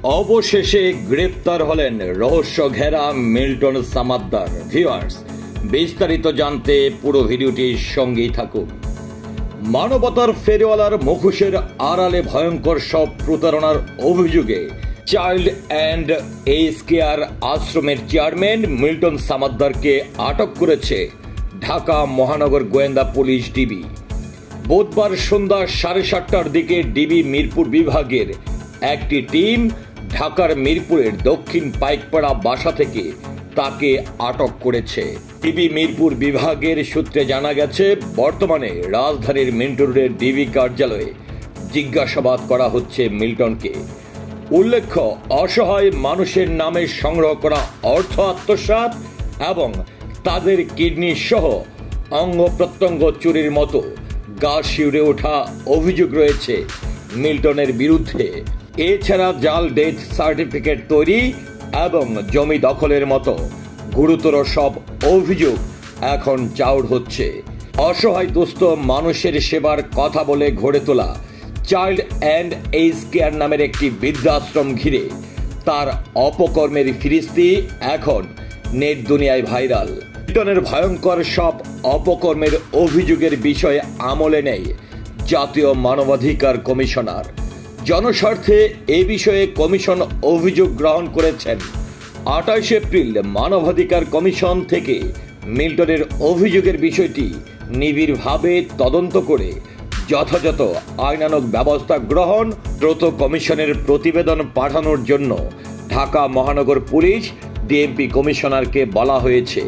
অবশেষে গ্রেপ্তার হলেন রহস্য ঘেরা মিল্টন সামাদ্দার। ভিউয়ার্স, বিস্তারিত জানতে পুরো ভিডিওটির সঙ্গেই থাকুন। মানবতার ফেরিওয়ালার মুখোশের আড়ালে ভয়ঙ্কর সব প্রতারণার অভিযোগে চাইল্ড অ্যান্ড এজ কেয়ার আশ্রমের চেয়ারম্যান মিল্টন সামাদ্দারকে আটক করেছে ঢাকা মহানগর গোয়েন্দা পুলিশ ডিবি। বুধবার সন্ধ্যা 7:30টার দিকে ডিবি মিরপুর বিভাগের একটি টিম ঢাকার মিরপুরের দক্ষিণ পাইকপাড়া বাসা থেকে তাকে আটক করেছে। ডিবি মিরপুর বিভাগের সূত্রে জানা গেছে, বর্তমানে রাজধানীর মিন্টু রোডের ডিবি কার্যালয়ে জিজ্ঞাসাবাদ করা হচ্ছে মিল্টনকে। উল্লেখ্য, অসহায় মানুষের নামে সংগ্রহ করা অর্থ আত্মসাৎ এবং তাদের কিডনি সহ অঙ্গ প্রত্যঙ্গ চুরির মতো গা শিউরে ওঠা অভিযোগ রয়েছে মিল্টনের বিরুদ্ধে। এছাড়া জাল ডেথ সার্টিফিকেট তৈরি এবং জমি দখলের মতো গুরুতর সব অভিযোগ এখন চাউর হচ্ছে। অসহায় দুস্থ মানুষের সেবার কথা বলে গড়ে তোলা চাইল্ড অ্যান্ড এজ কেয়ার নামের একটি বৃদ্ধাশ্রম ঘিরে তার অপকর্মের ফিরিস্তি এখন নেট দুনিয়ায় ভাইরাল। মিল্টনের ভয়ঙ্কর সব অপকর্মের অভিযোগের বিষয়ে আমলে নেই জাতীয় মানবাধিকার কমিশনার। জনস্বার্থে এ বিষয়ে কমিশন অভিযোগ গ্রহণ করেছেন। 28 এপ্রিল মানবাধিকার কমিশন থেকে মিল্টনের অভিযোগের বিষয়টি নিবিড়ভাবে তদন্ত করে যথাযথ আইনানুগ ব্যবস্থা গ্রহণ দ্রুত কমিশনের প্রতিবেদন পাঠানোর জন্য ঢাকা মহানগর পুলিশ ডিএমপি কমিশনারকে বলা হয়েছে।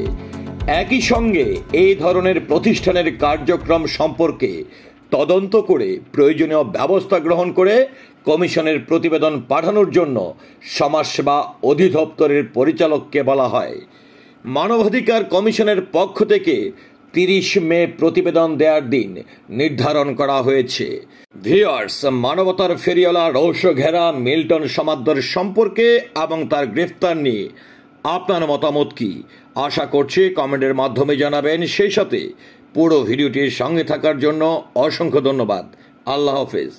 একই সঙ্গে এই ধরনের প্রতিষ্ঠানের কার্যক্রম সম্পর্কে তদন্ত করে প্রয়োজনীয় ব্যবস্থা গ্রহণ করে কমিশনের প্রতিবেদন পাঠানোর জন্য সমাজসেবা অধিদপ্তরের পরিচালককে বলা হয়। মানবাধিকার কমিশনের পক্ষ থেকে 30 মে প্রতিবেদন দেওয়ার দিন নির্ধারণ করা হয়েছে। ভিউয়ার্স, মানবতার ফেরিওয়ালা রহস্য ঘেরা মিল্টন সামাদ্দার সম্পর্কে এবং তার গ্রেফতার নিয়ে আপনার মতামত কি? আশা করছি কমেন্টের মাধ্যমে জানাবেন। সেই সাথে পুরো ভিডিওটির সঙ্গে থাকার জন্য অসংখ্য ধন্যবাদ। আল্লাহ হাফেজ।